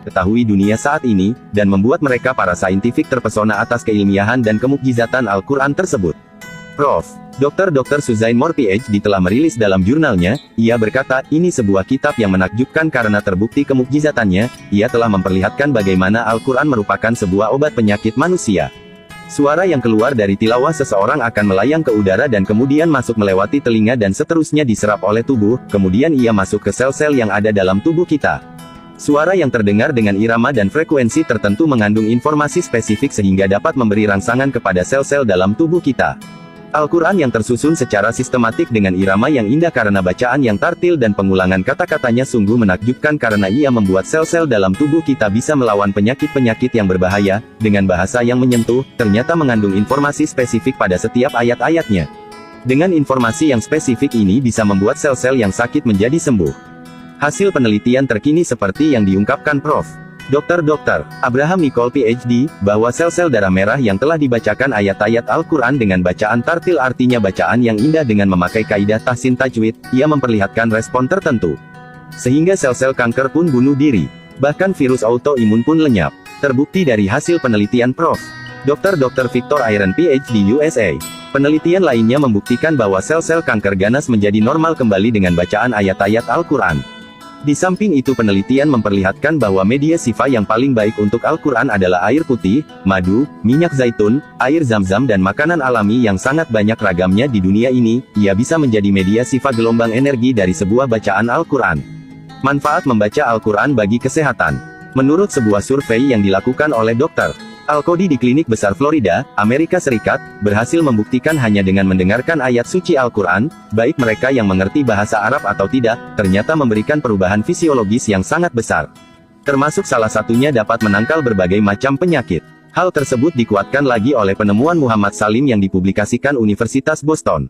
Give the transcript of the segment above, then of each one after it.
ketahui dunia saat ini, dan membuat mereka para saintifik terpesona atas keilmiahan dan kemukjizatan Al-Quran tersebut. Prof. Dr. Suzain Moore PhD telah merilis dalam jurnalnya, ia berkata, ini sebuah kitab yang menakjubkan karena terbukti kemukjizatannya, ia telah memperlihatkan bagaimana Al-Quran merupakan sebuah obat penyakit manusia. Suara yang keluar dari tilawah seseorang akan melayang ke udara dan kemudian masuk melewati telinga dan seterusnya diserap oleh tubuh, kemudian ia masuk ke sel-sel yang ada dalam tubuh kita. Suara yang terdengar dengan irama dan frekuensi tertentu mengandung informasi spesifik sehingga dapat memberi rangsangan kepada sel-sel dalam tubuh kita. Al-Quran yang tersusun secara sistematik dengan irama yang indah karena bacaan yang tartil dan pengulangan kata-katanya sungguh menakjubkan karena ia membuat sel-sel dalam tubuh kita bisa melawan penyakit-penyakit yang berbahaya, dengan bahasa yang menyentuh, ternyata mengandung informasi spesifik pada setiap ayat-ayatnya. Dengan informasi yang spesifik ini bisa membuat sel-sel yang sakit menjadi sembuh. Hasil penelitian terkini seperti yang diungkapkan Prof. Dr. Abraham Nicole PhD, bahwa sel-sel darah merah yang telah dibacakan ayat-ayat Al-Quran dengan bacaan tartil artinya bacaan yang indah dengan memakai kaidah tahsin tajwid, ia memperlihatkan respon tertentu. Sehingga sel-sel kanker pun bunuh diri. Bahkan virus autoimun pun lenyap. Terbukti dari hasil penelitian Prof. Dr. Victor Iron PhD USA. Penelitian lainnya membuktikan bahwa sel-sel kanker ganas menjadi normal kembali dengan bacaan ayat-ayat Al-Quran. Di samping itu penelitian memperlihatkan bahwa media sifa yang paling baik untuk Al-Quran adalah air putih, madu, minyak zaitun, air zam-zam dan makanan alami yang sangat banyak ragamnya di dunia ini, ia bisa menjadi media sifa gelombang energi dari sebuah bacaan Al-Quran. Manfaat membaca Al-Quran bagi kesehatan. Menurut sebuah survei yang dilakukan oleh Dr. Al-Qodi di Klinik Besar Florida, Amerika Serikat, berhasil membuktikan hanya dengan mendengarkan ayat suci Al-Quran, baik mereka yang mengerti bahasa Arab atau tidak, ternyata memberikan perubahan fisiologis yang sangat besar. Termasuk salah satunya dapat menangkal berbagai macam penyakit. Hal tersebut dikuatkan lagi oleh penemuan Muhammad Salim yang dipublikasikan Universitas Boston.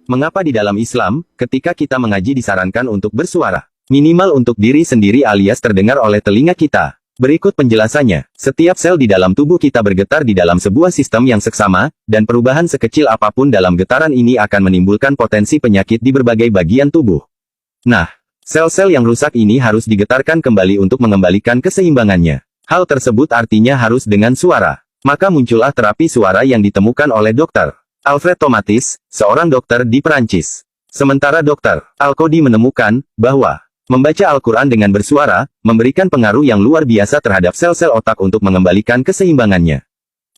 Mengapa di dalam Islam, ketika kita mengaji disarankan untuk bersuara, minimal untuk diri sendiri alias terdengar oleh telinga kita? Berikut penjelasannya, setiap sel di dalam tubuh kita bergetar di dalam sebuah sistem yang seksama, dan perubahan sekecil apapun dalam getaran ini akan menimbulkan potensi penyakit di berbagai bagian tubuh. Nah, sel-sel yang rusak ini harus digetarkan kembali untuk mengembalikan keseimbangannya. Hal tersebut artinya harus dengan suara. Maka muncullah terapi suara yang ditemukan oleh Dr. Alfred Tomatis, seorang dokter di Perancis. Sementara Dr. Al-Qodi menemukan bahwa membaca Al-Quran dengan bersuara, memberikan pengaruh yang luar biasa terhadap sel-sel otak untuk mengembalikan keseimbangannya.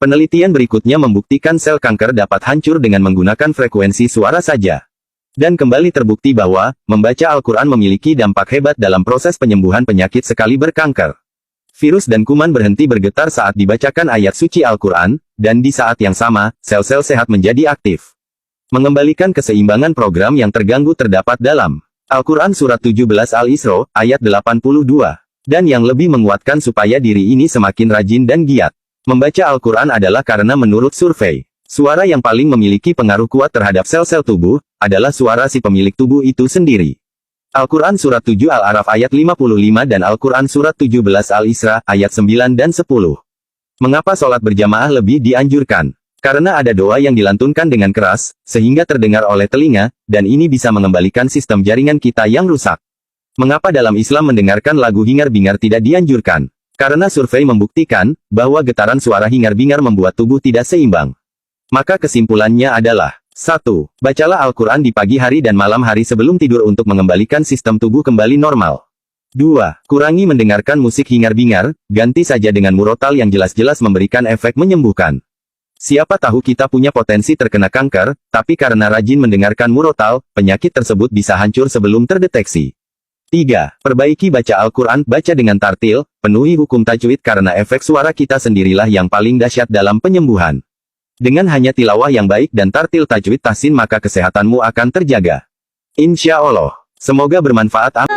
Penelitian berikutnya membuktikan sel kanker dapat hancur dengan menggunakan frekuensi suara saja. Dan kembali terbukti bahwa, membaca Al-Quran memiliki dampak hebat dalam proses penyembuhan penyakit sekaliber kanker. Virus dan kuman berhenti bergetar saat dibacakan ayat suci Al-Quran, dan di saat yang sama, sel-sel sehat menjadi aktif. Mengembalikan keseimbangan program yang terganggu terdapat dalam Al-Quran Surat 17 Al-Isra, ayat 82. Dan yang lebih menguatkan supaya diri ini semakin rajin dan giat. Membaca Al-Quran adalah karena menurut survei, suara yang paling memiliki pengaruh kuat terhadap sel-sel tubuh, adalah suara si pemilik tubuh itu sendiri. Al-Quran Surat 7 Al-Araf ayat 55 dan Al-Quran Surat 17 Al-Isra, ayat 9 dan 10. Mengapa sholat berjamaah lebih dianjurkan? Karena ada doa yang dilantunkan dengan keras, sehingga terdengar oleh telinga, dan ini bisa mengembalikan sistem jaringan kita yang rusak. Mengapa dalam Islam mendengarkan lagu hingar-bingar tidak dianjurkan? Karena survei membuktikan, bahwa getaran suara hingar-bingar membuat tubuh tidak seimbang. Maka kesimpulannya adalah, 1. Bacalah Al-Quran di pagi hari dan malam hari sebelum tidur untuk mengembalikan sistem tubuh kembali normal. 2. Kurangi mendengarkan musik hingar-bingar, ganti saja dengan murotal yang jelas-jelas memberikan efek menyembuhkan. Siapa tahu kita punya potensi terkena kanker, tapi karena rajin mendengarkan murotal, penyakit tersebut bisa hancur sebelum terdeteksi. 3. Perbaiki baca Al-Quran, baca dengan tartil, penuhi hukum tajwid karena efek suara kita sendirilah yang paling dahsyat dalam penyembuhan. Dengan hanya tilawah yang baik dan tartil tajwid tahsin maka kesehatanmu akan terjaga. Insya Allah. Semoga bermanfaat.